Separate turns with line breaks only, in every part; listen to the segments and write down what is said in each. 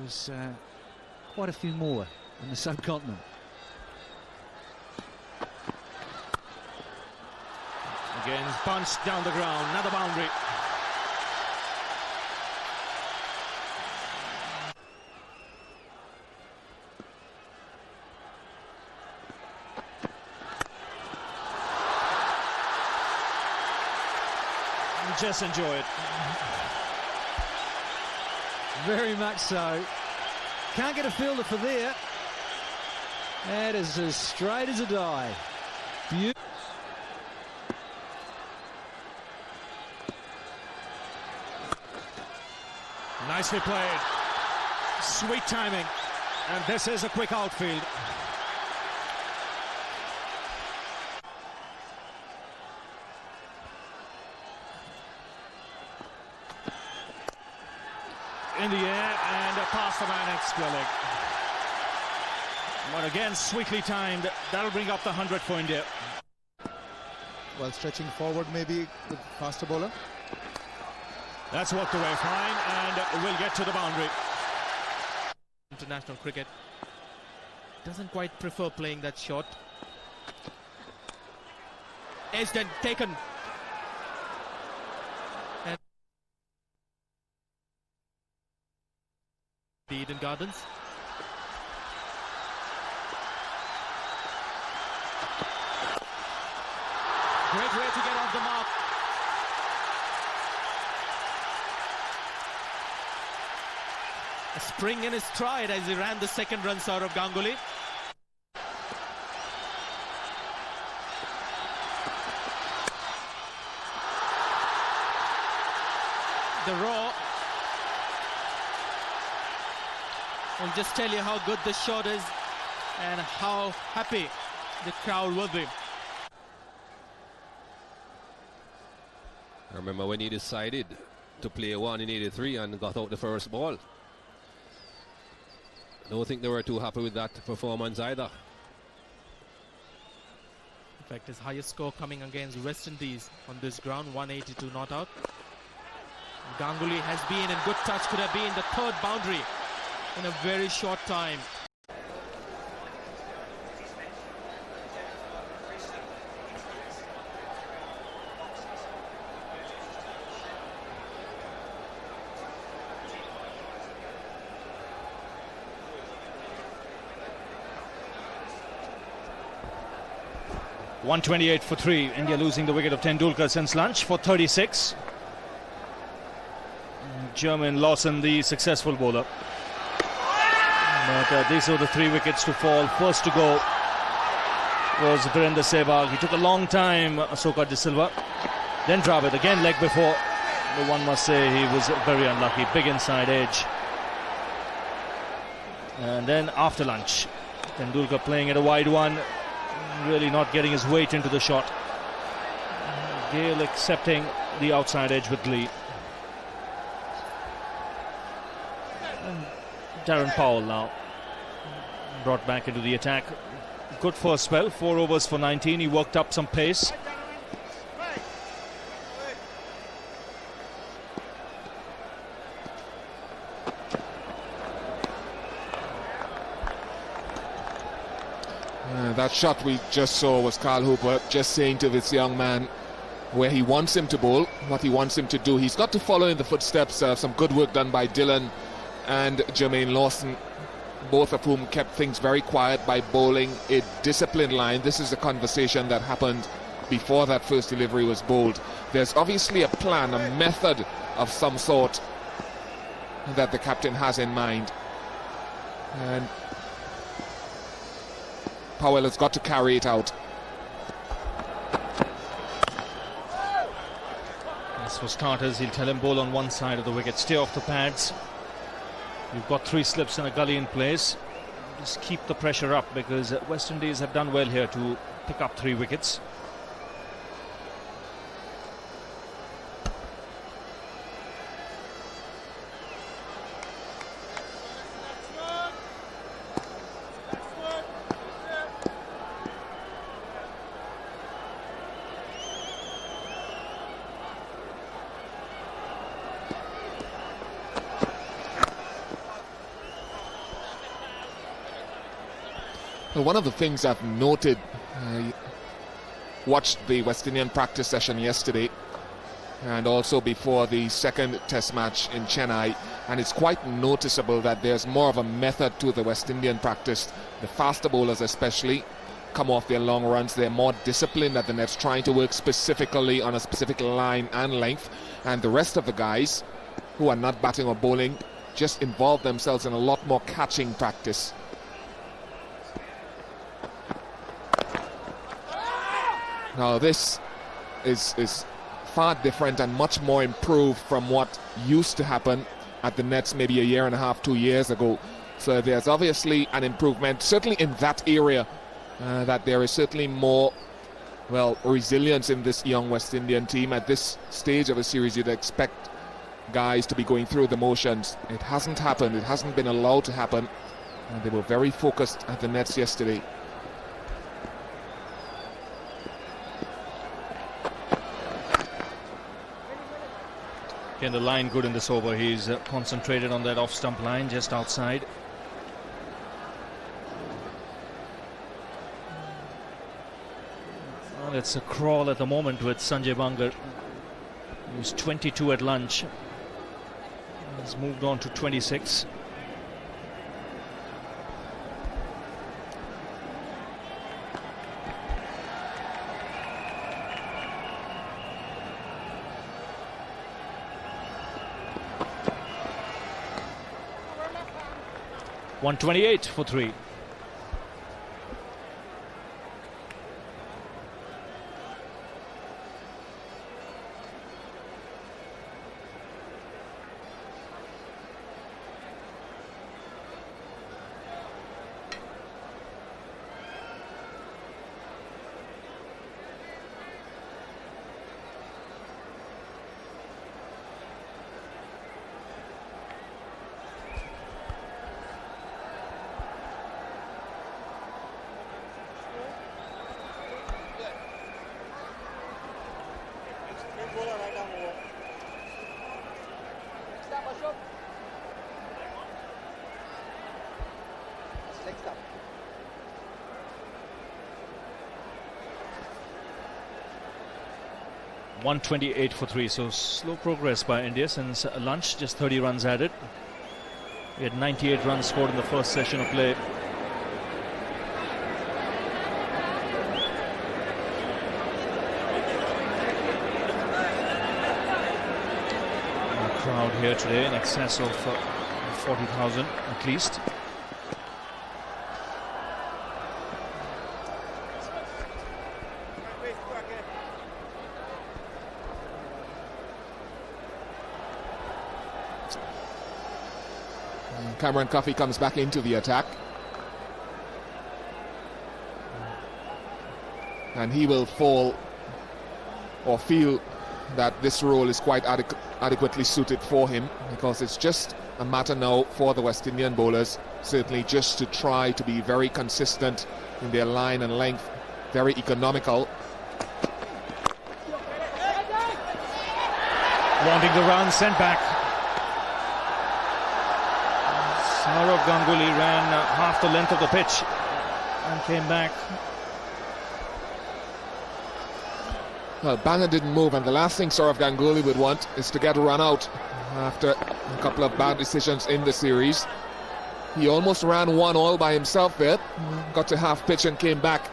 was quite a few more in the subcontinent.
Again, punched down the ground, another boundary. Just enjoy it.
Very much so. Can't get a fielder for there. That is as straight as a die. Beautiful.
Nicely played. Sweet timing. And this is a quick outfield. In the air and past the man at square leg. But again, sweetly timed. That'll bring up the 100 for India.
While stretching forward, maybe with faster bowler.
That's worked away fine, and we'll get to the boundary.
International cricket doesn't quite prefer playing that shot. Edge then taken. And the Eden Gardens. Great way to get off the mark. A spring in his stride as he ran the second runs out of Ganguly. The raw will just tell you how good this shot is and how happy the crowd will be.
I remember when he decided to play one in 83 and got out the first ball. I don't think they were too happy with that performance either.
In fact, his highest score coming against West Indies on this ground, 182 not out. Ganguly has been in good touch, could have been the third boundary in a very short time.
.128 for 3. India losing the wicket of Tendulkar since lunch for 36. Jermaine Lawson, the successful bowler. But these are the 3 wickets to fall. First to go was Virender Sehwag. He took a long time, Ahsoka De Silva. Then Dravid, again leg before. But one must say he was very unlucky. Big inside edge. And then after lunch, Tendulkar playing at a wide one. Really not getting his weight into the shot. Gale accepting the outside edge with Lee. And Darren Powell now brought back into the attack. Good first spell, 4 overs for 19. He worked up some pace.
That shot we just saw was Carl Hooper just saying to this young man where he wants him to bowl, what he wants him to do. He's got to follow in the footsteps of some good work done by Dillon and Jermaine Lawson, both of whom kept things very quiet by bowling a disciplined line. This is a conversation that happened before that first delivery was bowled. There's obviously a plan, a method of some sort that the captain has in mind. And Powell has got to carry it out.
As for starters, he'll tell him bowl on one side of the wicket, stay off the pads. You've got 3 slips and a gully in place. Just keep the pressure up, because West Indies have done well here to pick up 3 wickets.
Well, one of the things I've noted, watched the West Indian practice session yesterday and also before the second test match in Chennai, and it's quite noticeable that there's more of a method to the West Indian practice. The faster bowlers especially come off their long runs. They're more disciplined at the nets, trying to work specifically on a specific line and length, and the rest of the guys who are not batting or bowling just involve themselves in a lot more catching practice. Now this is far different and much more improved from what used to happen at the nets maybe a year and a half, 2 years ago. So there's obviously an improvement, certainly in that area, that there is certainly more, well, resilience in this young West Indian team. At this stage of a series, you'd expect guys to be going through the motions. It hasn't happened. It hasn't been allowed to happen. And they were very focused at the nets yesterday.
Again, the line good in this over. He's concentrated on that off-stump line just outside. Well, it's a crawl at the moment with Sanjay Bangar. He was 22 at lunch. He's moved on to 26. .128 for 3. .128 for 3, so slow progress by India since lunch, just 30 runs added. We had 98 runs scored in the first session of play. And a crowd here today in excess of 40,000 at least.
Cameron Coffey comes back into the attack, and he will fall or feel that this role is quite adequately suited for him, because it's just a matter now for the West Indian bowlers certainly just to try to be very consistent in their line and length, very economical.
Wanting the run, sent back. Saurav Ganguly ran half the length of the pitch and came back.
Well, Banner didn't move, and the last thing Saurav Ganguly would want is to get a run out after a couple of bad decisions in the series. He almost ran 1 all by himself there, got to half pitch and came back.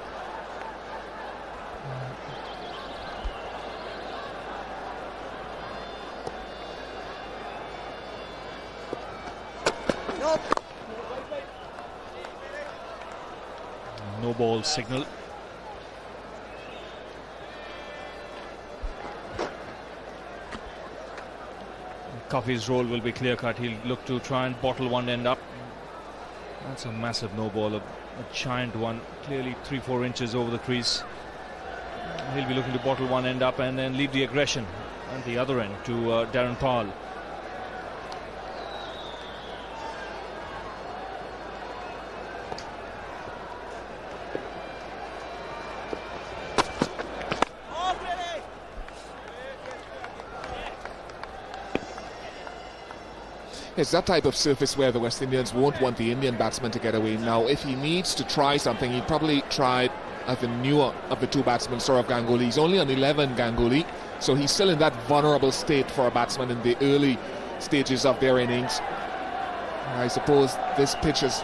No ball signal. Coffey's role will be clear cut. He'll look to try and bottle one end up. That's a massive no ball, a giant one, clearly 3-4 inches over the crease. He'll be looking to bottle one end up and then leave the aggression at the other end to Darren Powell.
It's that type of surface where the West Indians won't want the Indian batsman to get away. Now, if he needs to try something, he'd probably try as the newer of the two batsmen, Sourav Ganguly. He's only on 11, Ganguly, so he's still in that vulnerable state for a batsman in the early stages of their innings. I suppose this pitch has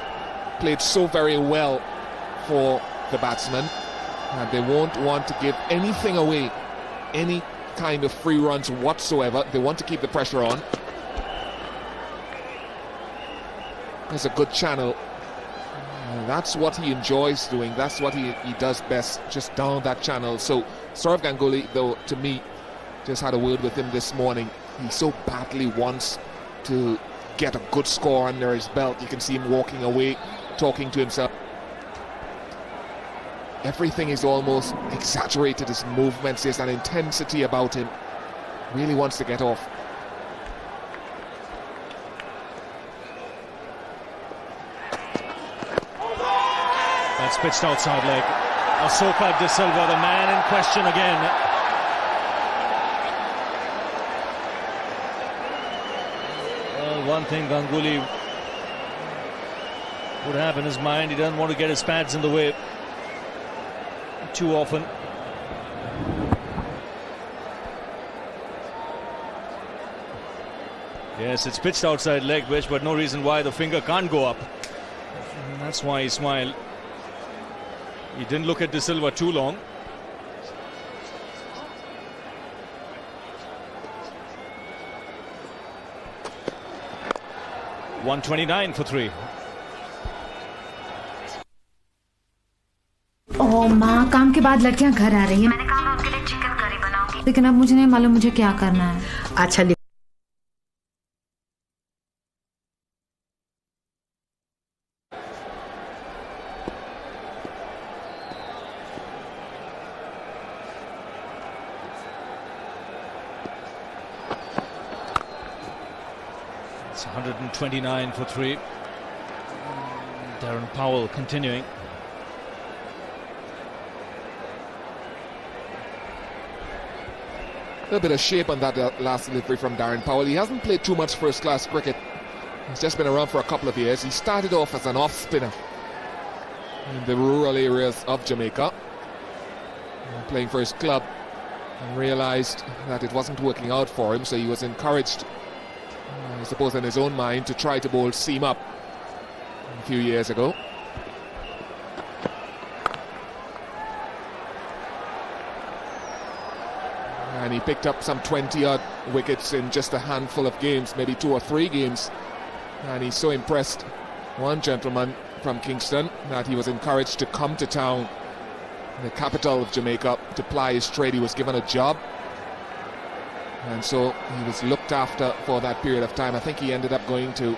played so very well for the batsmen, and they won't want to give anything away, any kind of free runs whatsoever. They want to keep the pressure on. There's a good channel. That's what he enjoys doing. That's what he does best, just down that channel. So Sourav Ganguly, though, to me, just had a word with him this morning. He so badly wants to get a good score under his belt. You can see him walking away, talking to himself. Everything is almost exaggerated, his movements. There's an intensity about him. Really wants to get off.
That's pitched outside leg. Scorecard De Silva, the man in question again. Well, one thing Ganguly would have in his mind, he doesn't want to get his pads in the way too often. Yes, it's pitched outside leg, but no reason why the finger can't go up. And that's why he smiled. He didn't look at De Silva too long. $129 for 3.
ओह माँ, काम के बाद लड़कियाँ घर आ रही हैं। मैंने कहा मैं उनके लिए चिकन करी बनाऊंगी, लेकिन अब मुझे नहीं मालूम मुझे क्या करना है। अच्छा,
It's 129 for 3. Darren Powell continuing.
A little bit of shape on that last delivery from Darren Powell. He hasn't played too much first-class cricket. He's just been around for a couple of years. He started off as an off-spinner in the rural areas of Jamaica, playing for his club, and realised that it wasn't working out for him, so he was encouraged, I suppose in his own mind, to try to bowl seam up a few years ago. And he picked up some 20-odd wickets in just a handful of games, maybe 2 or 3 games. And he's so impressed, one gentleman from Kingston, that he was encouraged to come to town, the capital of Jamaica, to ply his trade. He was given a job, and so he was looked after for that period of time. I think he ended up going to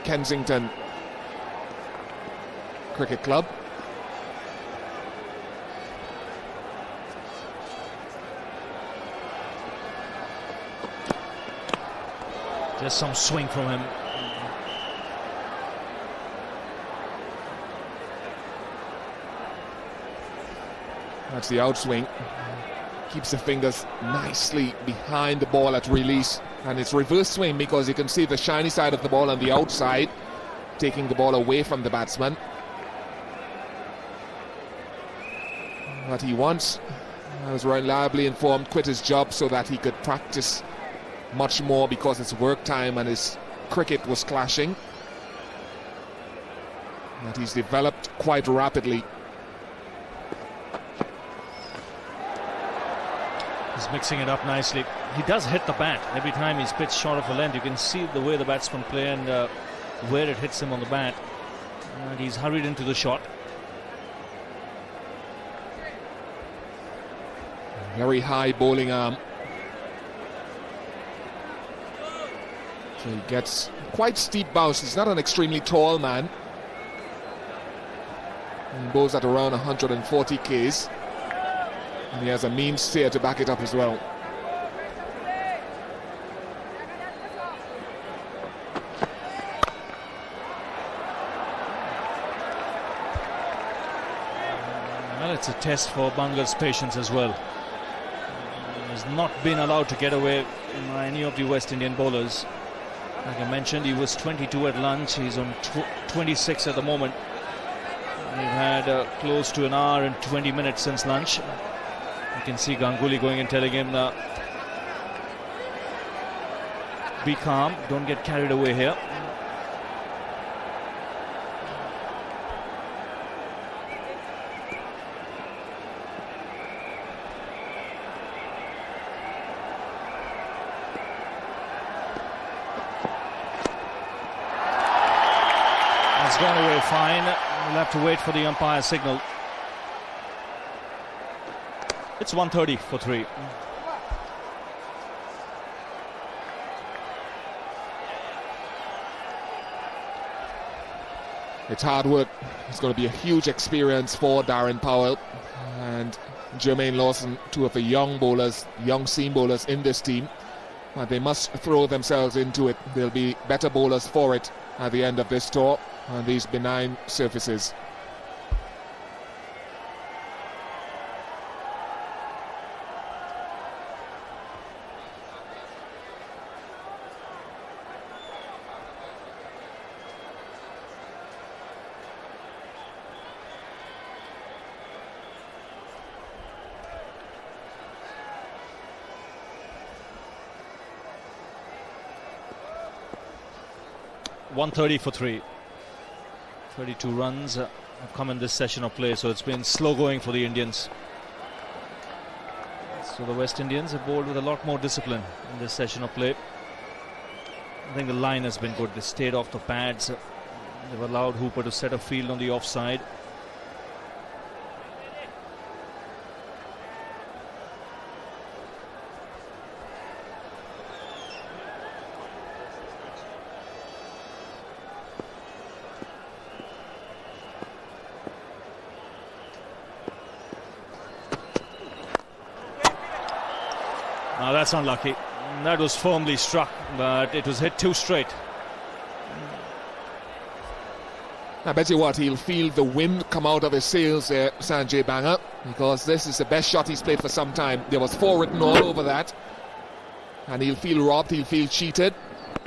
Kensington Cricket Club.
Just some swing from him.
That's the outswing. Keeps the fingers nicely behind the ball at release. And it's reverse swing because you can see the shiny side of the ball on the outside, taking the ball away from the batsman. But he once, I was reliably informed, quit his job so that he could practice much more because it's work time and his cricket was clashing. But he's developed quite rapidly.
He's mixing it up nicely. He does hit the bat every time he's pitched short of a length. You can see the way the batsmen play and where it hits him on the bat. And he's hurried into the shot.
Very high bowling arm. So he gets quite steep bounce. He's not an extremely tall man. He bowls at around 140 Ks. And he has a mean steer to back it up as well.
Well, it's a test for Banga's patience as well. He has not been allowed to get away by any of the West Indian bowlers. Like I mentioned, he was 22 at lunch. He's on 26 at the moment. We've had close to an hour and 20 minutes since lunch. You can see Ganguly going and telling him, be calm, don't get carried away here. It's gone away fine. We'll have to wait for the umpire signal. It's 130 for 3.
It's hard work. It's going to be a huge experience for Darren Powell and Jermaine Lawson, two of the young bowlers, young seam bowlers in this team. They must throw themselves into it. They'll be better bowlers for it at the end of this tour on these benign surfaces.
.130 for 3. 32 runs have come in this session of play, so it's been slow going for the Indians. So the West Indians have bowled with a lot more discipline in this session of play. I think the line has been good. They stayed off the pads. They've allowed Hooper to set a field on the offside. Now that's unlucky. That was firmly struck, but it was hit too straight.
I bet you what, he'll feel the wind come out of his sails there, Sanjay Banga, because this is the best shot he's played for some time. There was 4 written all over that, and he'll feel robbed, he'll feel cheated,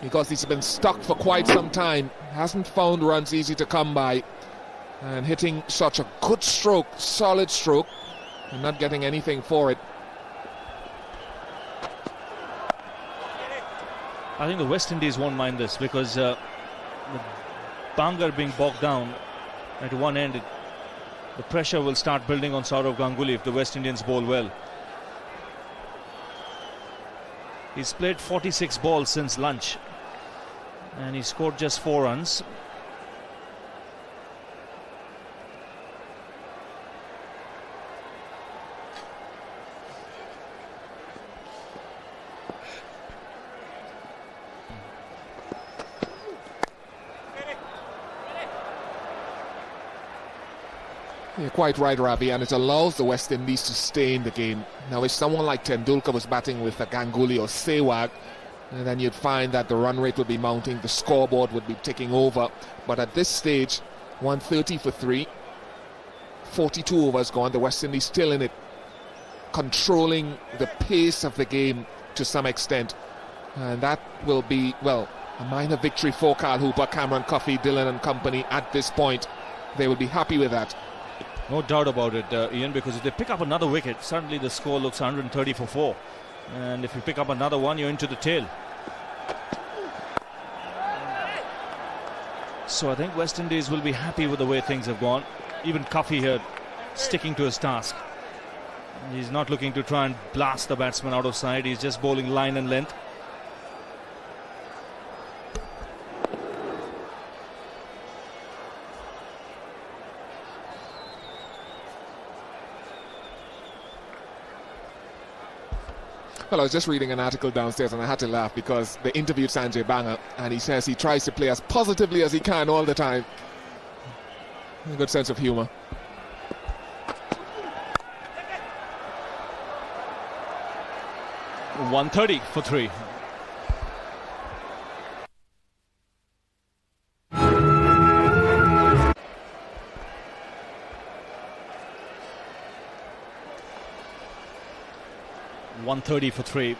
because he's been stuck for quite some time. Hasn't found runs easy to come by, and hitting such a good stroke, solid stroke, and not getting anything for it.
I think the West Indies won't mind this, because the Bangar being bogged down at one end, the pressure will start building on Sourav Ganguly if the West Indians bowl well. He's played 46 balls since lunch and he scored just 4 runs.
You're quite right, Ravi, and it allows the West Indies to stay in the game. Now, if someone like Tendulkar was batting with a Ganguly or Sehwag, then you'd find that the run rate would be mounting, the scoreboard would be ticking over. But at this stage, 130 for 3, 42 overs gone, the West Indies still in it, controlling the pace of the game to some extent. And that will be, well, a minor victory for Kyle Hooper, Cameron Coffey, Dillon and company at this point. They will be happy with that.
No doubt about it, Ian, because if they pick up another wicket, suddenly the score looks 130 for 4. And if you pick up another one, you're into the tail. So I think West Indies will be happy with the way things have gone. Even Coffey here sticking to his task. He's not looking to try and blast the batsman out of sight. He's just bowling line and length.
Well, I was just reading an article downstairs and I had to laugh because they interviewed Sanjay Banga and he says he tries to play as positively as he can all the time. A good sense of humour.
.130 for 3. .130 for 3.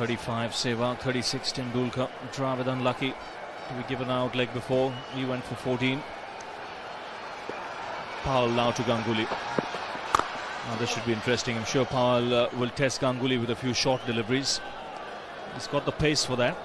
35 Sehwag, 36 Tendulkar. Dravid unlucky to be given out leg before. He went for 14. Powell now to Ganguly. Now this should be interesting. I'm sure Powell will test Ganguly with a few short deliveries. He's got the pace for that.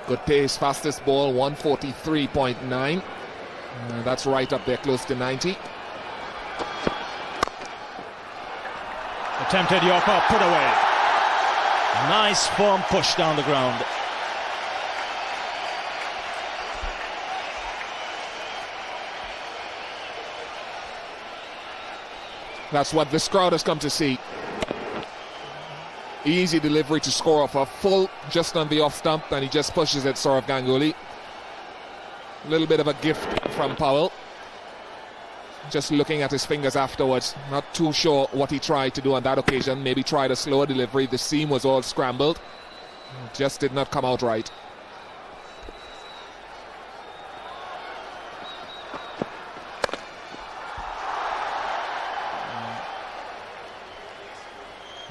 Good pace, fastest ball, 143.9. That's right up there, close to 90.
Attempted Yorker, put away. Nice firm push down the ground.
That's what this crowd has come to see. Easy delivery to score off a full just on the off stump, and he just pushes it, Sourav Ganguly. A little bit of a gift from Powell. Just looking at his fingers afterwards, not too sure what he tried to do on that occasion. Maybe tried a slower delivery. The seam was all scrambled. Just did not come out right.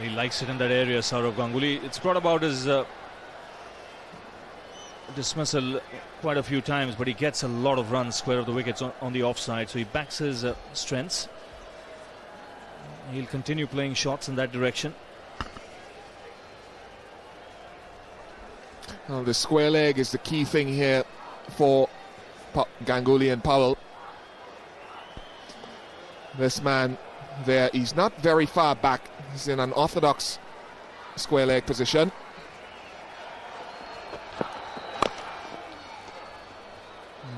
He likes it in that area, Sourav Ganguly. It's brought about his dismissal quite a few times, but he gets a lot of runs square of the wickets on the offside, so he backs his strengths. He'll continue playing shots in that direction.
Well, the square leg is the key thing here for Ganguly and Powell. This man there, he's not very far back. He's in an orthodox square leg position.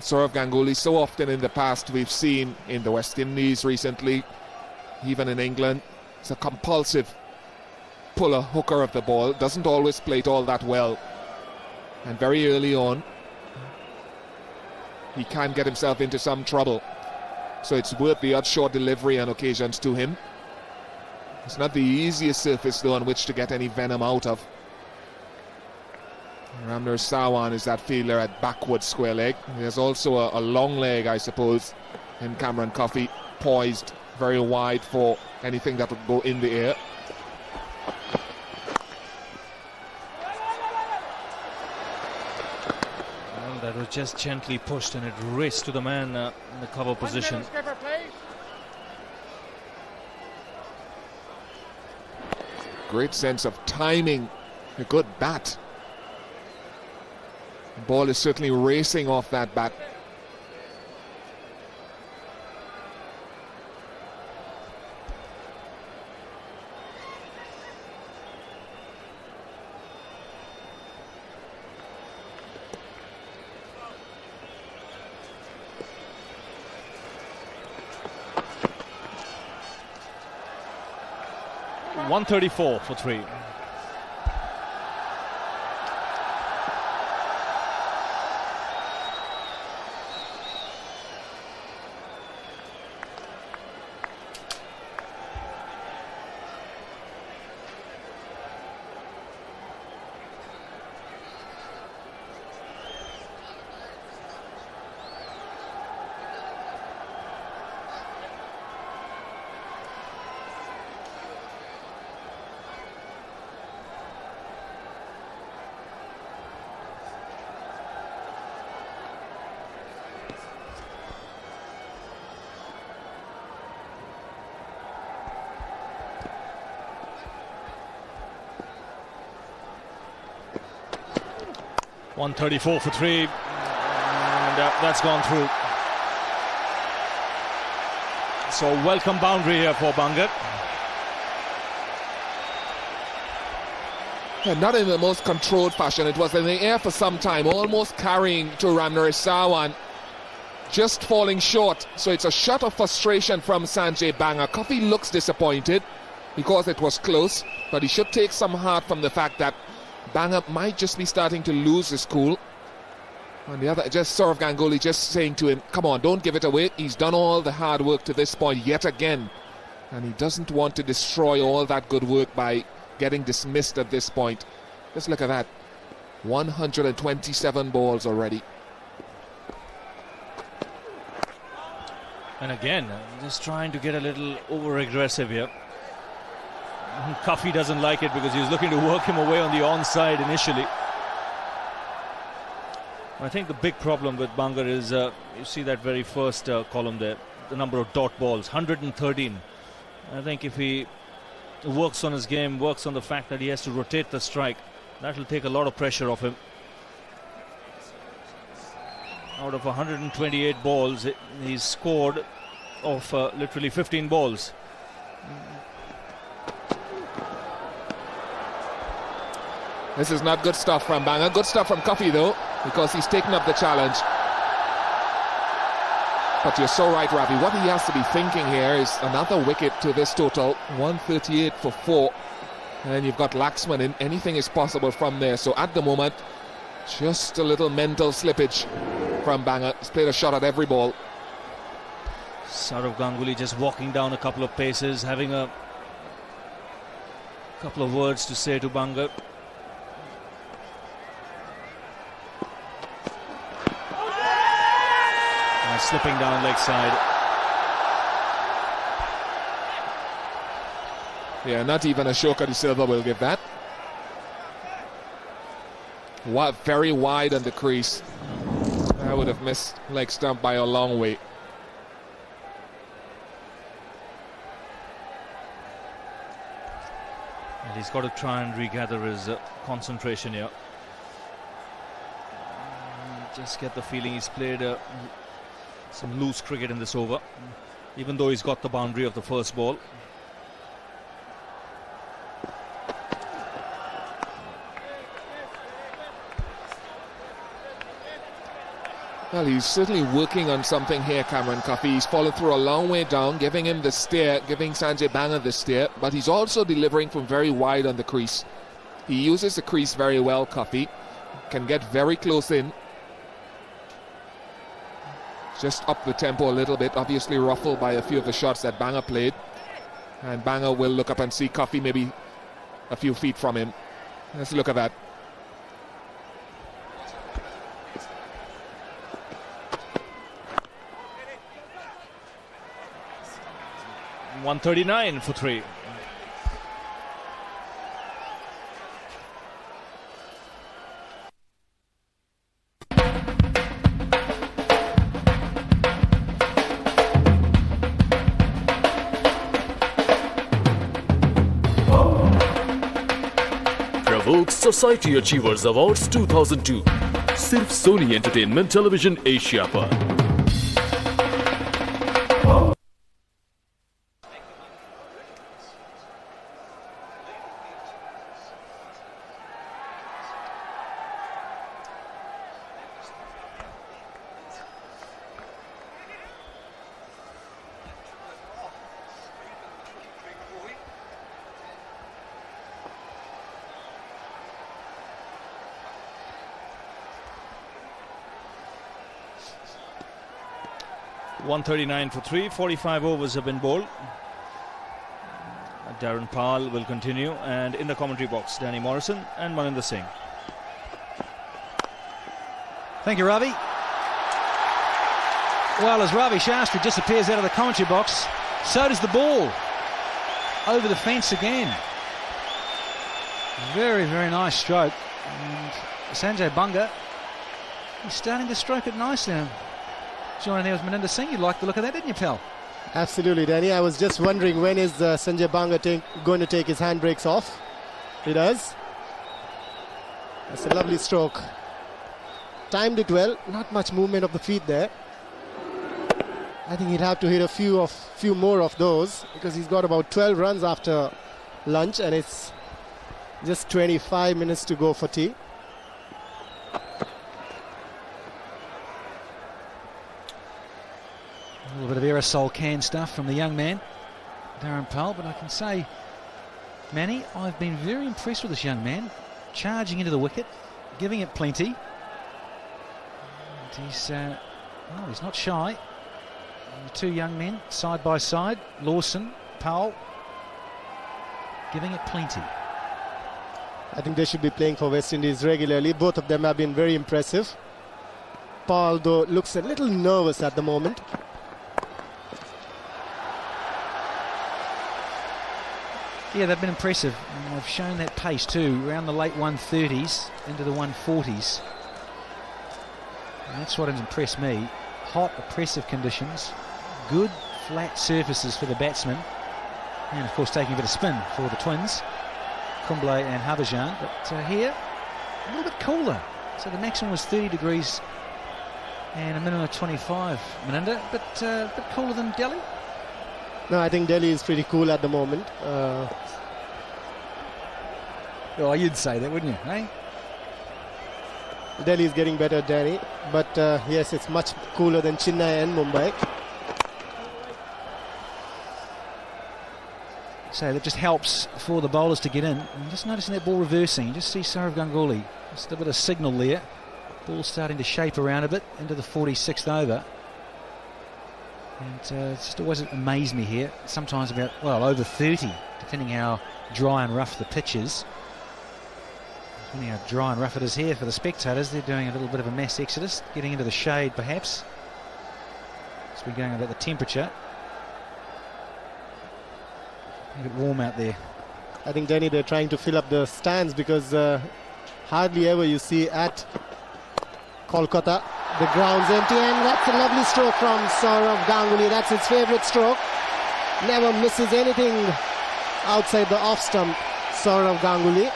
Sourav Ganguly, so often in the past we've seen in the West Indies recently, even in England, it's a compulsive puller, hooker of the ball. Doesn't always play it all that well. And very early on, he can get himself into some trouble. So it's worth the odd short delivery on occasions to him. It's not the easiest surface though on which to get any venom out of. Ramner Sawan is that fielder at backward square leg. There's also a long leg, I suppose, in Cameron Coffey, poised very wide for anything that would go in the air.
And that was just gently pushed, and it raced to the man in the cover position.
Great sense of timing, a good bat. The ball is certainly racing off that bat.
.134 for 3. .134 for 3, and that's gone through. So welcome boundary here for Bangat.
And not in the most controlled fashion. It was in the air for some time, almost carrying to Ramner Sawan, just falling short. So it's a shot of frustration from Sanjay Banga. Coffey looks disappointed because it was close, but he should take some heart from the fact that Banga might just be starting to lose his cool. On the other, just Sourav Ganguly just saying to him, come on, don't give it away. He's done all the hard work to this point yet again. And he doesn't want to destroy all that good work by getting dismissed at this point. Just look at that. 127 balls already.
And again, just trying to get a little over-aggressive here. Cuffy doesn't like it because he was looking to work him away on the onside initially. I think the big problem with Banga is, you see that very first column there, the number of dot balls, 113. I think if he works on his game, works on the fact that he has to rotate the strike, that will take a lot of pressure off him. Out of 128 balls, he's scored off literally 15 balls.
This is not good stuff from Banga. Good stuff from Cuffy though, because he's taken up the challenge. But you're so right, Ravi. What he has to be thinking here is another wicket to this total. 138 for 4. And you've got Laxman in. Anything is possible from there. So at the moment, just a little mental slippage from Banga. He's played a shot at every ball.
Sourav Ganguly just walking down a couple of paces, having a couple of words to say to Banga. Slipping down leg side.
Yeah, not even Ashoka De Silva will give that. Very wide on the crease. I would have missed leg stump by a long way.
And he's got to try and regather his concentration here. Just get the feeling he's played some loose cricket in this over, even though he's got the boundary of the first ball.
Well, he's certainly working on something here, Cameron Cuffy. He's fallen through a long way down, giving him the stare, giving Sanjay Banga the stare, but he's also delivering from very wide on the crease. He uses the crease very well, Cuffy. Can get very close in. Just up the tempo a little bit, obviously ruffled by a few of the shots that Banga played. And Banga will look up and see Cuffy maybe a few feet from him. Let's look at that.
.139 for 3.
Society Achievers Awards 2002 सिर्फ Soni entertainment television Asia पर।
.139 for 3, 45 overs have been bowled. Darren Pal will continue, and in the commentary box, Danny Morrison and Maninder Singh.
Thank you, Ravi. Well, as Ravi Shastri disappears out of the commentary box, so does the ball. Over the fence again. Very, very nice stroke. And Sanjay Banga is starting to stroke it nicely now. Joining there was Maninder Singh. You liked the look of that, didn't you, pal?
Absolutely, Danny. I was just wondering when is Sanjay Banga going to take his handbrakes off. He does. That's a lovely stroke. Timed it well. Not much movement of the feet there. I think he'd have to hit a few more of those because he's got about 12 runs after lunch and it's just 25 minutes to go for tea.
A little bit of aerosol can stuff from the young man, Darren Pal, but I can say, Manny, I've been very impressed with this young man, charging into the wicket, giving it plenty. he's not shy. The two young men side by side, Lawson, Powell, giving it plenty.
I think they should be playing for West Indies regularly. Both of them have been very impressive. Paul, though, looks a little nervous at the moment.
Yeah, they've been impressive. And they've shown that pace too, around the late 130s into the 140s. And that's what has impressed me. Hot, oppressive conditions, good flat surfaces for the batsmen, and of course taking a bit of spin for the twins, Kumble and Havajan. But here, a little bit cooler. So the maximum was 30 degrees and a minimum of 25, Meninda, but a bit cooler than Delhi.
No, I think Delhi is pretty cool at the moment.
Oh, you'd say that, wouldn't you, eh?
Delhi is getting better, Danny, but yes, it's much cooler than Chennai and Mumbai.
So that just helps for the bowlers to get in. And just noticing that ball reversing, you just see Saurav Ganguly, just a bit of signal there. Ball starting to shape around a bit into the 46th over. And it's just always amazed me here, sometimes about, well, over 30, depending how dry and rough the pitch is. Depending how dry and rough it is here for the spectators, they're doing a little bit of a mass exodus, getting into the shade perhaps. So we're going about the temperature. A bit warm out there.
I think, Danny, they're trying to fill up the stands because hardly ever you see at Kolkata the ground's empty, and that's a lovely stroke from Saurav Ganguly. That's his favourite stroke. Never misses anything outside the off stump, Saurav Ganguly.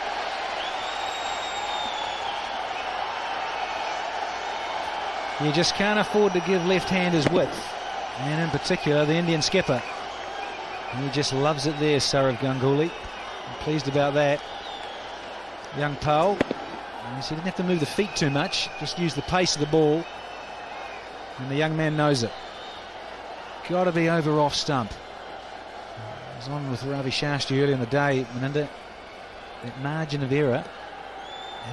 You just can't afford to give left-handers width, and in particular the Indian skipper. He just loves it there, Saurav Ganguly. I'm pleased about that. Young Powell, he didn't have to move the feet too much, just use the pace of the ball, and the young man knows it. Got to be over off stump. I was on with Ravi Shastri earlier in the day, Meninda. That margin of error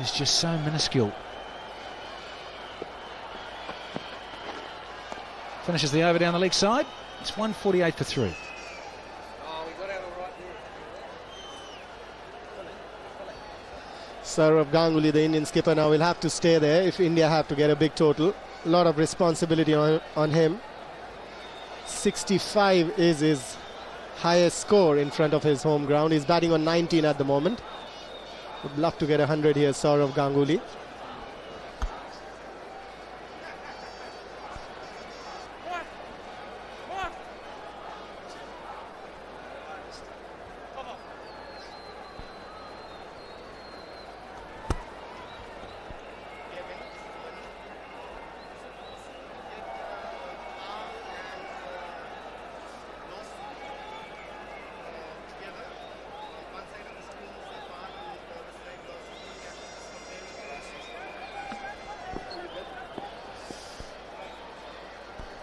is just so minuscule. Finishes the over down the leg side. It's 148 for 3.
Saurav Ganguly, the Indian skipper, now will have to stay there if India have to get a big total. A lot of responsibility on him. 65 is his highest score in front of his home ground. He's batting on 19 at the moment. Would love to get 100 here, Saurav Ganguly.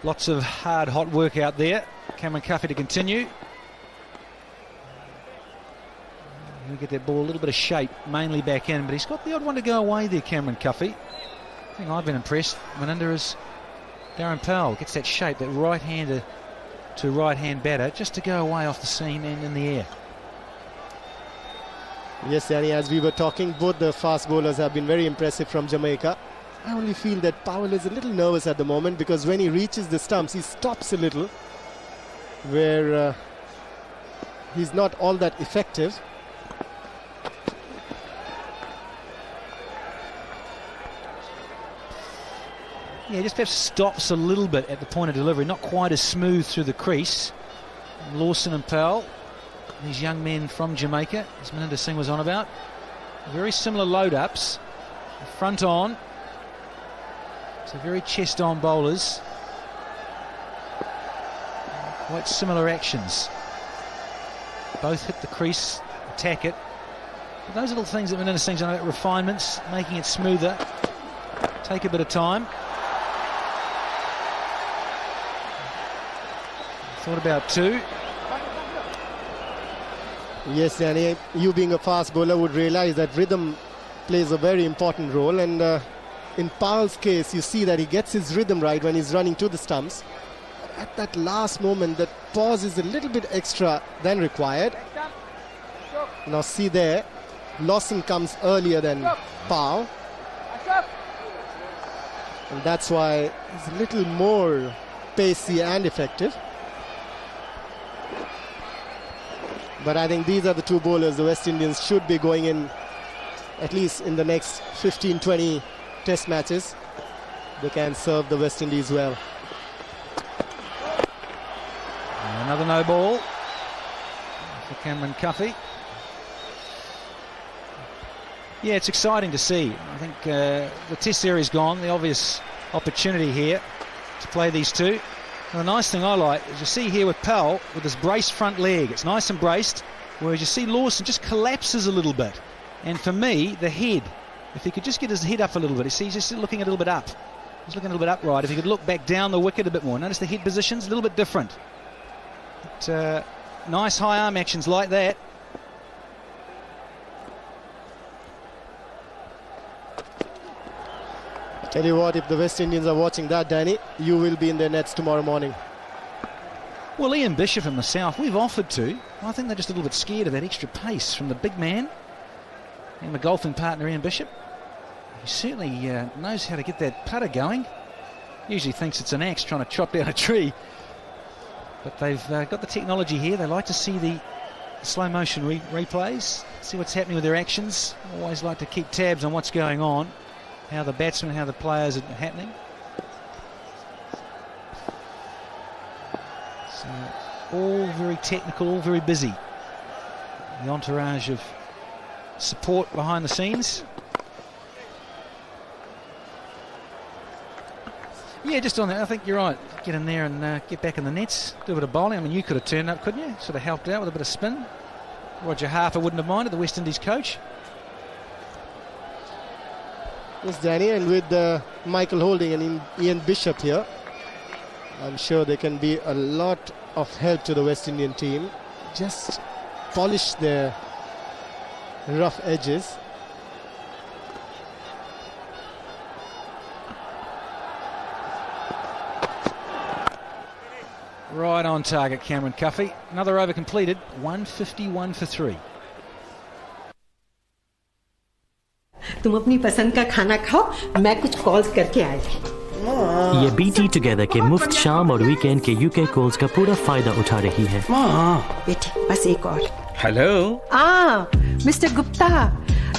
Lots of hard, hot work out there. Cameron Cuffey to continue. He'll get that ball a little bit of shape, mainly back in, but he's got the odd one to go away there, Cameron Cuffey. I think I've been impressed. Meninda is Darren Powell gets that shape, that right-hander to right-hand batter, just to go away off the seam and in the air.
Yes, Danny, as we were talking, both the fast bowlers have been very impressive from Jamaica. I only feel that Powell is a little nervous at the moment because when he reaches the stumps, he stops a little, where he's not all that effective.
Yeah, just perhaps stops a little bit at the point of delivery, not quite as smooth through the crease. Lawson and Powell, these young men from Jamaica, as Meninda Singh was on about, very similar load-ups, front on. So very chest-on bowlers. Quite similar actions. Both hit the crease, attack it. But those little things that Meninda Singh's on about, refinements, making it smoother, take a bit of time. Thought about two.
Yes, Danny, you being a fast bowler would realize that rhythm plays a very important role, and in Powell's case, you see that he gets his rhythm right when he's running to the stumps. At that last moment, that pause is a little bit extra than required. Now see there, Lawson comes earlier than Powell. And that's why he's a little more pacey and effective. But I think these are the two bowlers the West Indians should be going in, at least in the next 15-20 test matches. They can serve the West Indies well.
Another no ball for Cameron Cuffey. Yeah, it's exciting to see. I think the test series gone, the obvious opportunity here to play these two. And the nice thing I like is you see here with Powell with this braced front leg. It's nice and braced, whereas you see Lawson just collapses a little bit. And for me, the head, if he could just get his head up a little bit, you see he's just looking a little bit up. He's looking a little bit upright. If he could look back down the wicket a bit more. Notice the head position's a little bit different. But, nice high arm actions like that.
Tell you what, if the West Indians are watching that, Danny, you will be in their nets tomorrow morning.
Well, Ian Bishop and myself, we've offered to. I think they're just a little bit scared of that extra pace from the big man. And my golfing partner, Ian Bishop. He certainly knows how to get that putter going. Usually thinks it's an axe trying to chop down a tree. But they've got the technology here. They like to see the slow motion replays, see what's happening with their actions. Always like to keep tabs on what's going on. How the batsmen, how the players are happening. So all very technical, all very busy. The entourage of support behind the scenes. Yeah, just on that, I think you're right. Get in there and get back in the nets. Do a bit of bowling. I mean, you could have turned up, couldn't you? Sort of helped out with a bit of spin. Roger Harper wouldn't have minded, the West Indies coach.
Yes, Danny, and with Michael Holding and Ian Bishop here, I'm sure they can be a lot of help to the West Indian team. Just polish their rough edges.
Right on target, Cameron Cuffey. Another over completed, 151 for 3.
तुम अपनी पसंद का खाना खाओ मैं कुछ calls करके आई
ये बीटी टुगेदर के मुफ्त शाम और वीकेंड के यूके कॉल्स का पूरा फायदा उठा रही है
बेटे बस एक और
हेलो
मिस्टर गुप्ता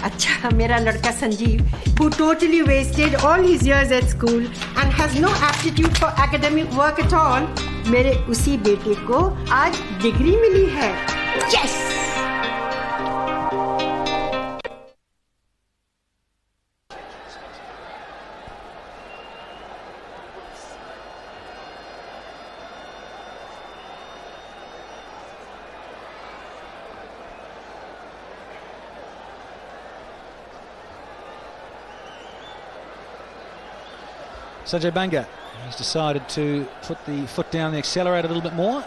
अच्छा मेरा लड़का Sanjeev who totally wasted all his years at school and has no aptitude for academic work at all मेरे उसी बेटे को आज डिग्री मिली है yes
Sanjay Banga, he's decided to put the foot down the accelerator a little bit more.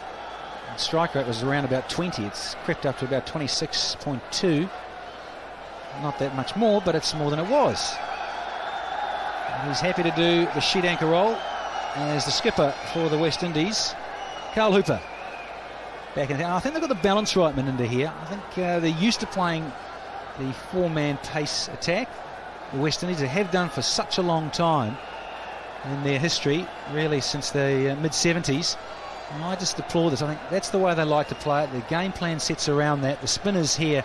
The strike rate was around about 20. It's crept up to about 26.2. Not that much more, but it's more than it was. And he's happy to do the sheet anchor roll as the skipper for the West Indies, Carl Hooper. Back in. I think they've got the balance right, Meninda, here. I think they're used to playing the four-man pace attack. The West Indies, they have done for such a long time in their history, really since the mid-70s. And I just applaud this. I think that's the way they like to play it. The game plan sets around that. The spinners here,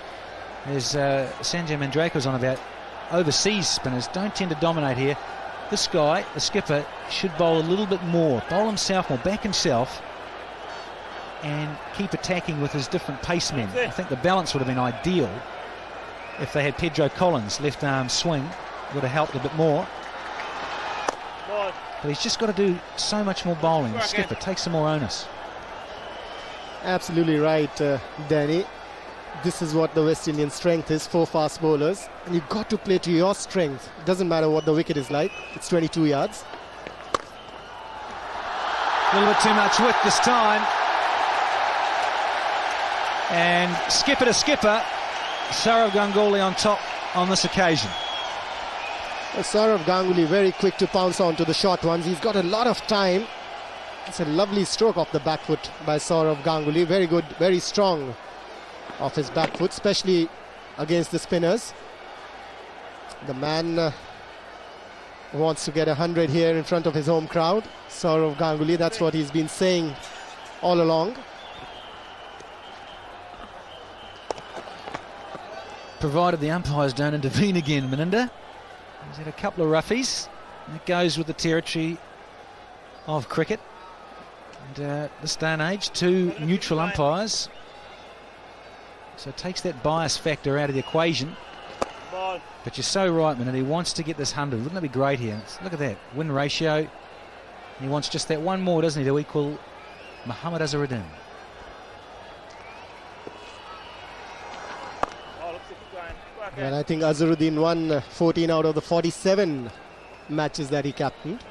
as Sanjay Mandrake was on about, overseas spinners don't tend to dominate here. This guy, the skipper, should bowl a little bit more, bowl himself more, back himself, and keep attacking with his different pace men. I think the balance would have been ideal if they had Pedro Collins, left arm swing, would have helped a bit more. But he's just got to do so much more bowling. The skipper takes some more onus.
Absolutely right, Danny. This is what the West Indian strength is, 4 fast bowlers. And you've got to play to your strength. It doesn't matter what the wicket is like. It's 22 yards.
A little bit too much width this time. And skipper to skipper, Sourav Ganguly on top on this occasion.
Saurav Ganguly very quick to pounce on to the short ones. He's got a lot of time. It's a lovely stroke off the back foot by Saurav Ganguly. Very good, very strong off his back foot, especially against the spinners. The man wants to get 100 here in front of his home crowd. Saurav Ganguly, that's what he's been saying all along.
Provided the umpires don't intervene again, Meninda. He's had a couple of roughies. That goes with the territory of cricket. And this day and age, 2 neutral umpires. So it takes that bias factor out of the equation. But you're so right, Meninda. He wants to get this 100. Wouldn't that be great here? Look at that win ratio. He wants just that one more, doesn't he, to equal Muhammad Azharuddin.
And I think Azharuddin won 14 out of the 47 matches that he captained,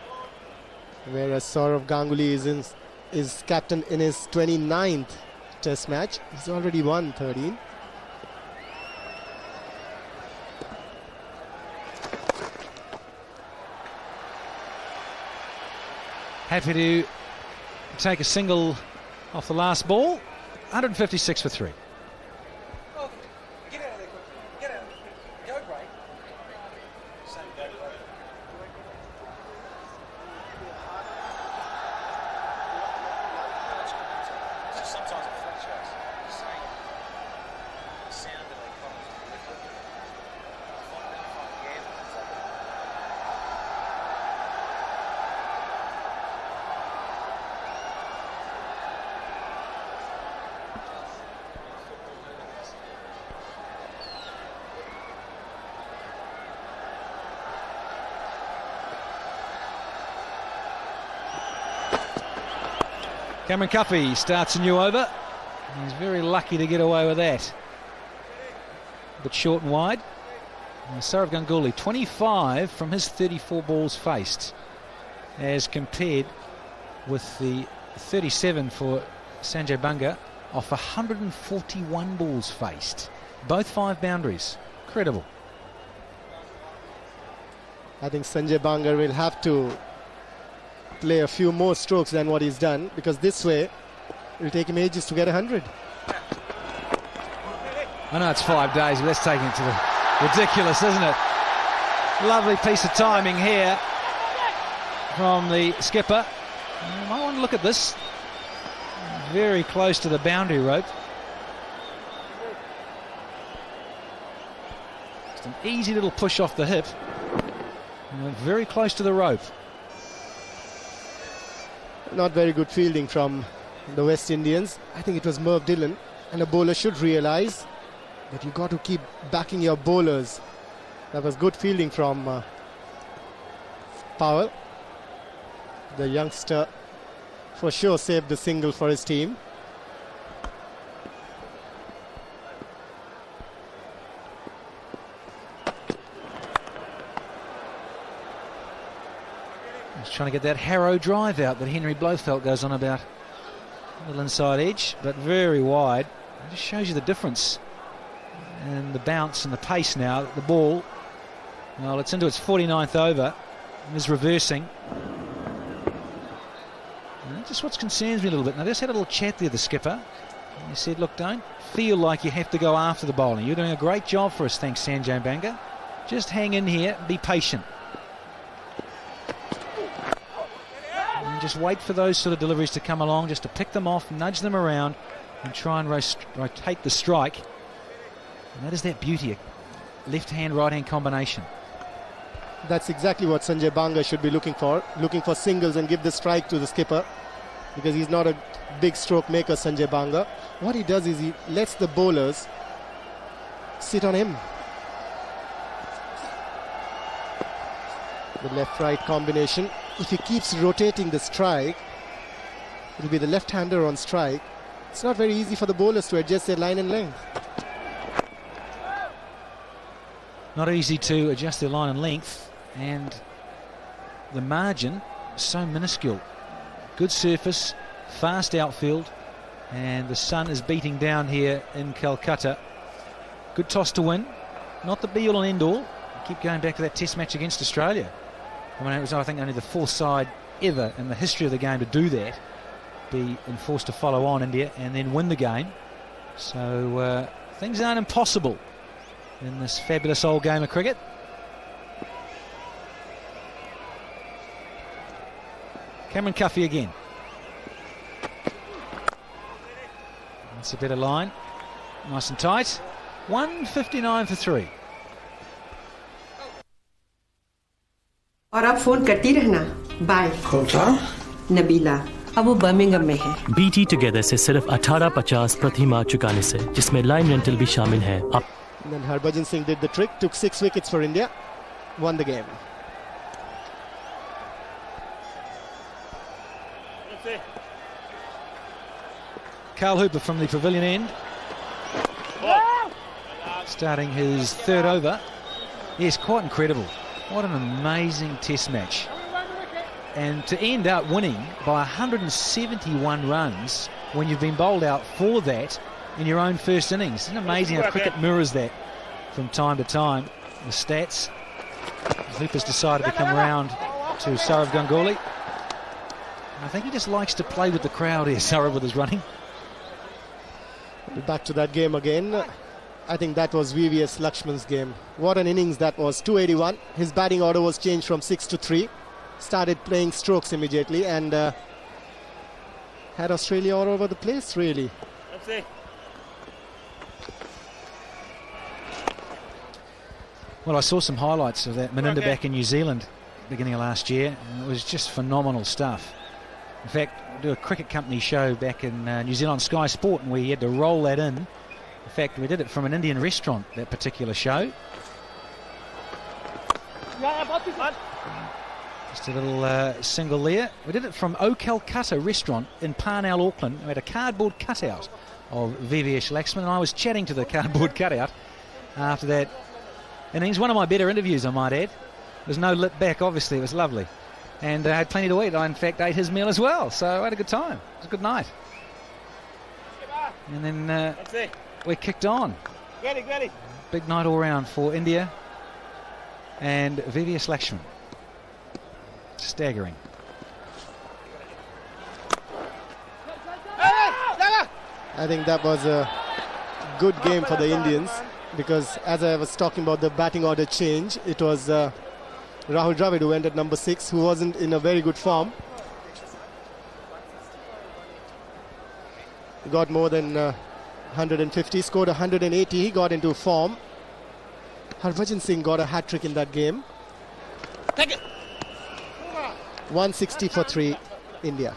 whereas Saurav Ganguly is captain in his 29th test match. He's already won 13.
Happy to take a single off the last ball. 156 for 3. Cameron Cuffey starts a new over. He's very lucky to get away with that. But short and wide. And Saurav Ganguly, 25 from his 34 balls faced, as compared with the 37 for Sanjay Banga off 141 balls faced. Both 5 boundaries. Incredible.
I think Sanjay Banga will have to play a few more strokes than what he's done, because this way it will take him ages to get 100.
I know it's 5 days, but that's taking it to the ridiculous, isn't it? Lovely piece of timing here from the skipper. You might want to look at this. Very close to the boundary rope. Just an easy little push off the hip. And went very close to the rope.
Not very good fielding from the West Indians. I think it was Merv Dillon, and a bowler should realise that you've got to keep backing your bowlers. That was good fielding from Powell. The youngster for sure saved the single for his team.
He's trying to get that Harrow drive out that Henry Blofeld goes on about. A little inside edge, but very wide. It just shows you the difference and the bounce and the pace now. The ball, well, it's into its 49th over and is reversing. And that's just what concerns me a little bit. Now, I just had a little chat there, the skipper. And he said, look, don't feel like you have to go after the bowling. You're doing a great job for us, thanks, Sanjay Banga. Just hang in here, be patient. Just wait for those sort of deliveries to come along, just to pick them off, nudge them around, and try and rotate the strike. And that is that beauty, a left-hand, right-hand combination.
That's exactly what Sanjay Banga should be looking for singles and give the strike to the skipper, because he's not a big stroke maker, Sanjay Banga. What he does is he lets the bowlers sit on him. The left-right combination. If he keeps rotating the strike, it will be the left-hander on strike. It's not very easy for the bowlers to adjust their line and length.
Not easy to adjust their line and length, and the margin so minuscule. Good surface, fast outfield, and the sun is beating down here in Kolkata. Good toss to win. Not the be-all and end-all, keep going back to that test match against Australia. I mean, it was, I think, only the fourth side ever in the history of the game to do that, be enforced to follow on India and then win the game. So things aren't impossible in this fabulous old game of cricket. Cameron Cuffey again. That's a better line. Nice and tight. 159 for 3.
और आप phone करती रहना. Bye.
कौन सा?
नबीला. अब वो Birmingham में है.
BT Together से सिर्फ 18.50 प्रति माह चुकाने से, जिसमें लाइन रेंटल भी शामिल है.
Then Harbhajan Singh did the trick, took 6 wickets for India, won the game.
Carl Hooper from the pavilion end, starting his third over. Yes, quite incredible. What an amazing test match. And to end up winning by 171 runs when you've been bowled out for that in your own first innings. Isn't it amazing how cricket mirrors that from time to time? The stats. Hooper's decided to come around to Saurav Ganguly. I think he just likes to play with the crowd here, Saurav, with his running.
Back to that game again. I think that was VVS Lakshman's game. What an innings that was. 281. His batting order was changed from 6 to 3. Started playing strokes immediately and had Australia all over the place, really.
Let's see.
Well, I saw some highlights of that Meninda back in New Zealand beginning of last year, and it was just phenomenal stuff. In fact, I do a cricket company show back in New Zealand, Sky Sport, and we had to roll that in. In fact, we did it from an Indian restaurant, that particular show. Just a little single there. We did it from Kolkata restaurant in Parnell, Auckland. We had a cardboard cutout of VVS Laxman, and I was chatting to the cardboard cutout after that innings. One of my better interviews, I might add. There's no lip back, obviously. It was lovely. And I had plenty to eat. I, in fact, ate his meal as well. So I had a good time. It was a good night. And then we kicked on. Big night all round for India and VVS Lakshman. Staggering.
I think that was a good game for the Indians because, as I was talking about the batting order change, it was Rahul Dravid who went at number 6, who wasn't in a very good form. He got more than 150, scored 180, he got into form. Harbhajan Singh got a hat-trick in that game. 160 for 3, India.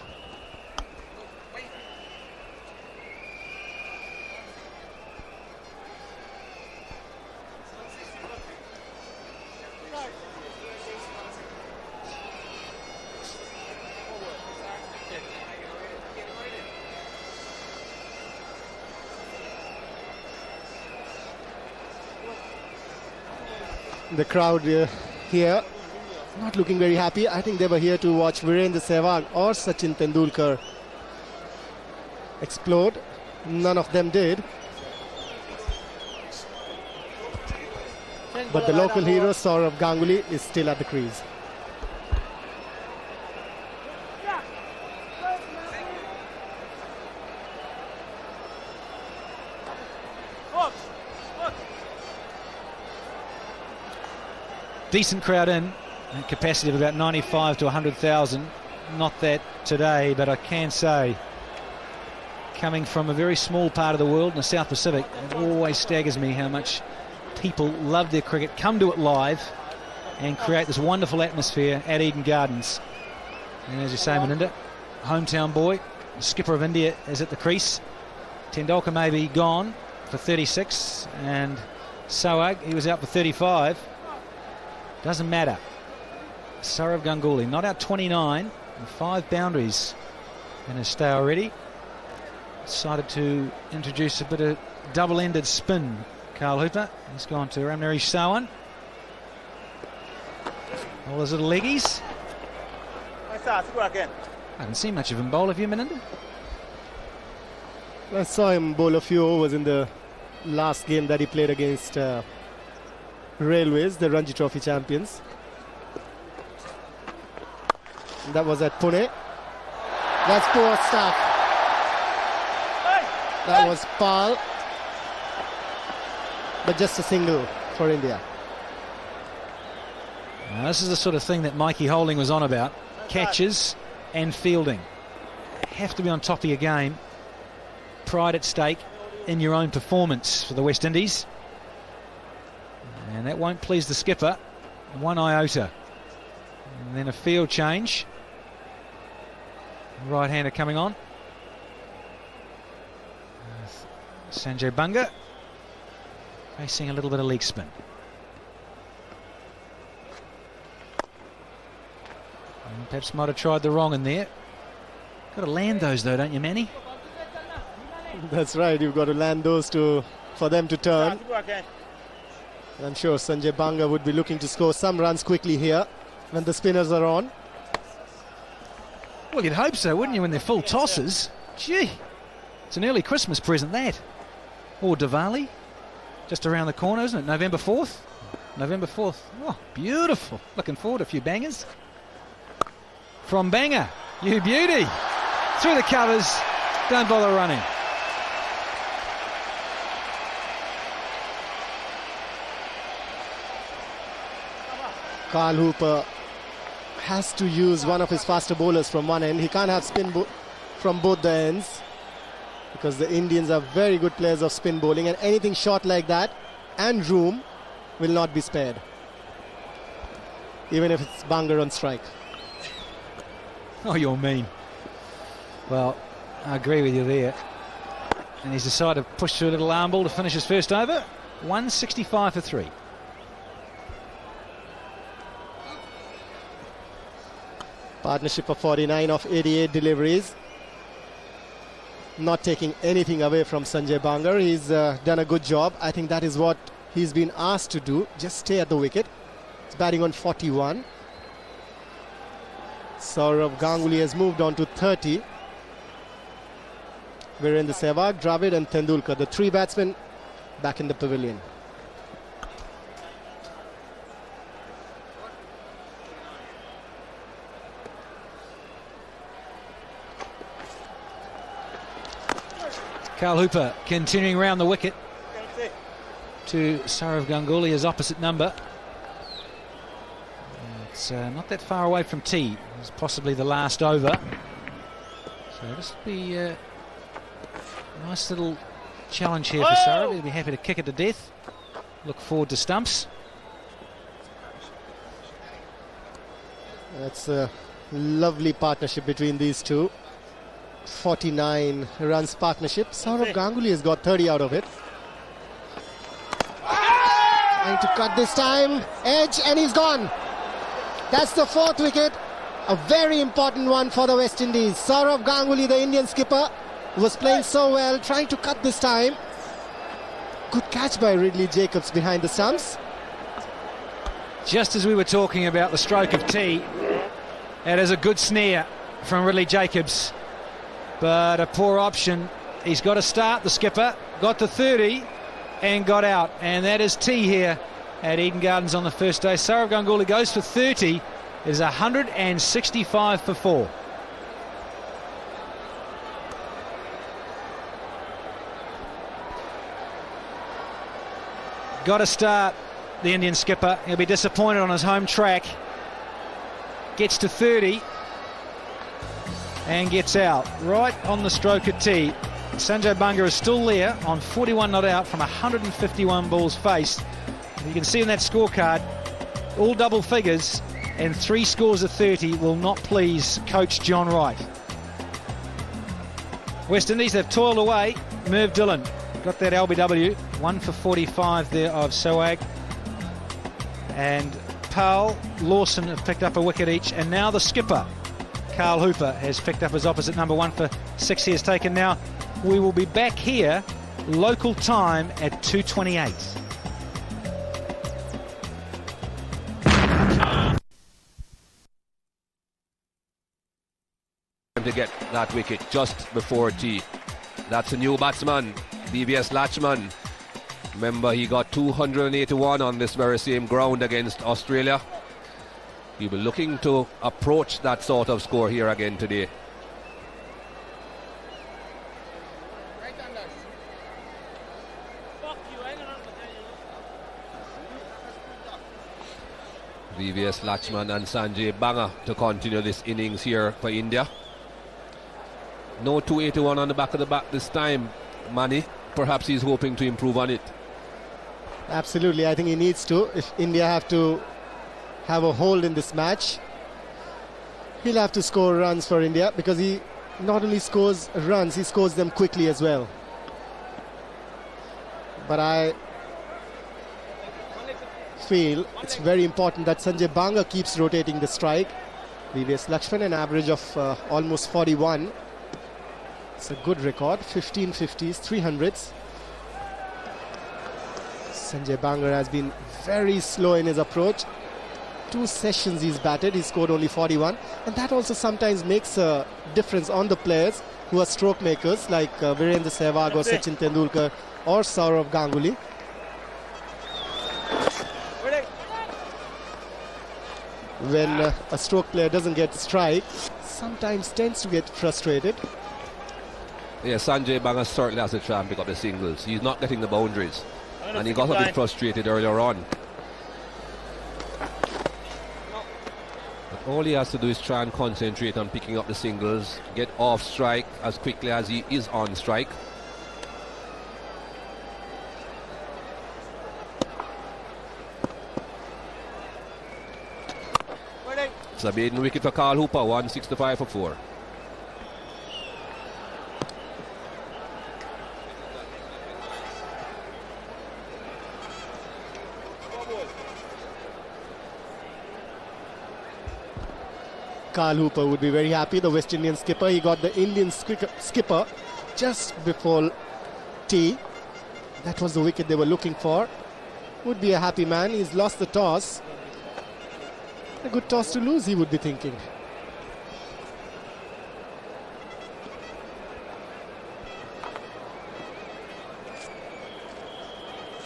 The crowd here not looking very happy. I think they were here to watch Virendra Sehwag or Sachin Tendulkar explode. None of them did. But the local hero Saurav Ganguly is still at the crease.
Decent crowd in, a capacity of about 95 to 100,000. Not that today, but I can say, coming from a very small part of the world in the South Pacific, it always staggers me how much people love their cricket, come to it live, and create this wonderful atmosphere at Eden Gardens. And as you say, Meninda, hometown boy, the skipper of India, is at the crease. Tendulkar may be gone for 36, and Sehwag, he was out for 35. Doesn't matter. Saurav Ganguly not out 29 and 5 boundaries in his stay already. Decided to introduce a bit of double-ended spin. Carl Hooper, he's gone to Ramnaresh Sawan. All his little leggies. I haven't seen much of him bowl, have you, Meninda?
I saw him bowl a few overs in the last game that he played against Railways, the Ranji Trophy champions. That was at Pune. That's poor stuff. That was Pal. But just a single for India.
Now, this is the sort of thing that Mikey Holding was on about. Catches and fielding. Have to be on top of your game. Pride at stake in your own performance for the West Indies. And that won't please the skipper one iota. And then a field change. Right-hander coming on. Sanjay Bunga facing a little bit of leg spin. And perhaps might have tried the wrong in there. Got to land those though, don't you, Manny?
That's right, you've got to land those for them to turn. I'm sure Sanjay Bunga would be looking to score some runs quickly here when the spinners are on.
Well, you'd hope so, wouldn't you, when they're full tosses? Gee, it's an early Christmas present, that. Or Diwali, just around the corner, isn't it? November 4th? November 4th. Oh, beautiful. Looking forward to a few bangers. From Banger, you beauty. Through the covers, don't bother running.
Carl Hooper has to use one of his faster bowlers from one end. He can't have spin from both the ends, because the Indians are very good players of spin bowling, and anything short like that and room will not be spared, even if it's Bunga on strike.
Oh, you're mean. Well, I agree with you there. And he's decided to push through a little arm ball to finish his first over. 165 for 3.
Partnership of 49 of 88 deliveries. Not taking anything away from Sanjay Bunga. He's done a good job. I think that is what he's been asked to do. Just stay at the wicket. He's batting on 41. Saurav Ganguly has moved on to 30. Virendra Sehwag, Dravid and Tendulkar, the three batsmen back in the pavilion.
Carl Hooper continuing round the wicket to Saurav Ganguly, his opposite number. It's not that far away from tea. It's possibly the last over. So this will be a nice little challenge here for Saurav. He'll be happy to kick it to death. Look forward to stumps.
That's a lovely partnership between these two. 49 runs partnership. Saurav Ganguly has got 30 out of it. Trying to cut this time. Edge, and he's gone. That's the fourth wicket. A very important one for the West Indies. Saurav Ganguly, the Indian skipper, was playing so well, trying to cut this time. Good catch by Ridley Jacobs behind the stumps.
Just as we were talking about the stroke of tea, that is a good snare from Ridley Jacobs. But a poor option. He's got to start, the skipper. Got to 30 and got out. And that is tea here at Eden Gardens on the first day. Saurav Ganguly goes for 30. It is 165 for 4. Got to start, the Indian skipper. He'll be disappointed on his home track. Gets to 30 and gets out right on the stroke of tea. Sanjay Bunga is still there on 41 not out from 151 balls faced. You can see in that scorecard, all double figures and 3 scores of 30 will not please coach John Wright. West Indies have toiled away. Merv Dillon got that LBW, 1 for 45 there of Sehwag. And Powell, Lawson have picked up a wicket each, and now the skipper Carl Hooper has picked up his opposite number. 1 for 6 he has taken now. We will be back here local time at 2:28.
To get that wicket just before tea. That's a new batsman, BBS Latchman. Remember, he got 281 on this very same ground against Australia. He'll be looking to approach that sort of score here again today. VVS Lachman and Sanjay Banga to continue this innings here for India. No 281 on the back of the bat this time, Mani. Perhaps he's hoping to improve on it.
Absolutely, I think he needs to. If India have to have a hold in this match, he'll have to score runs for India, because he not only scores runs, he scores them quickly as well. But I feel it's very important that Sanjay Banga keeps rotating the strike. VVS Lakshman, an average of almost 41. It's a good record, 15 50s, 300s. Sanjay Banga has been very slow in his approach. 2 sessions he's batted, he scored only 41, and that also sometimes makes a difference on the players who are stroke makers like Virendra Sehwag or Sachin Tendulkar or Sourav Ganguly. When a stroke player doesn't get strike, sometimes tends to get frustrated.
Yeah, Sanjay Banga certainly has to try and pick up the singles. He's not getting the boundaries, and he got a bit frustrated earlier on. But all he has to do is try and concentrate on picking up the singles, get off strike as quickly as he is on strike. It's a maiden wicket for Carl Hooper, 165 for 4.
Carl Hooper would be very happy, the West Indian skipper. He got the Indian skipper just before tea. That was the wicket they were looking for. Would be a happy man. He's lost the toss. A good toss to lose, he would be thinking.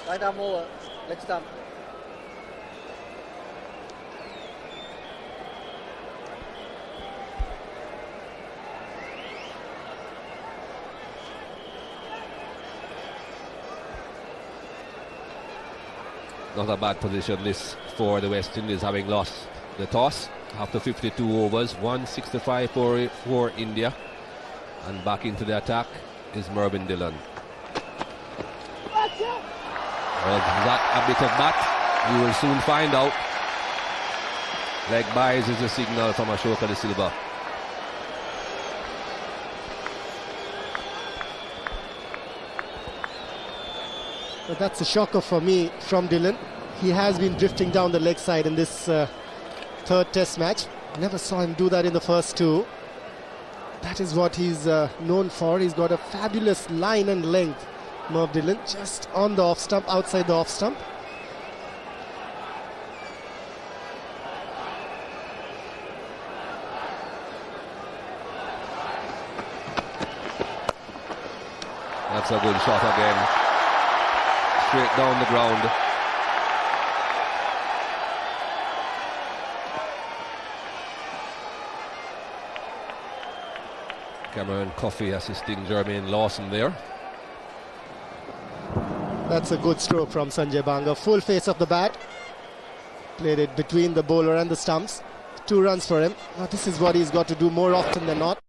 Right arm over, leg stump.
Not a bad position this for the West Indies, having lost the toss after 52 overs. 165 for India, and back into the attack is Mervyn Dillon. Was that a bit of bat? We will soon find out. Leg buys is a signal from Ashoka De Silva.
But that's a shocker for me from Dillon. He has been drifting down the leg side in this third test match. Never saw him do that in the first 2. That is what he's known for. He's got a fabulous line and length, Merv Dillon, just on the off stump, outside the off stump.
That's a good shot again. Straight down the ground. Cameron Coffey assisting Jermaine Lawson there.
That's a good stroke from Sanjay Banga. Full face of the bat. Played it between the bowler and the stumps. 2 runs for him. Now this is what he's got to do more often than not.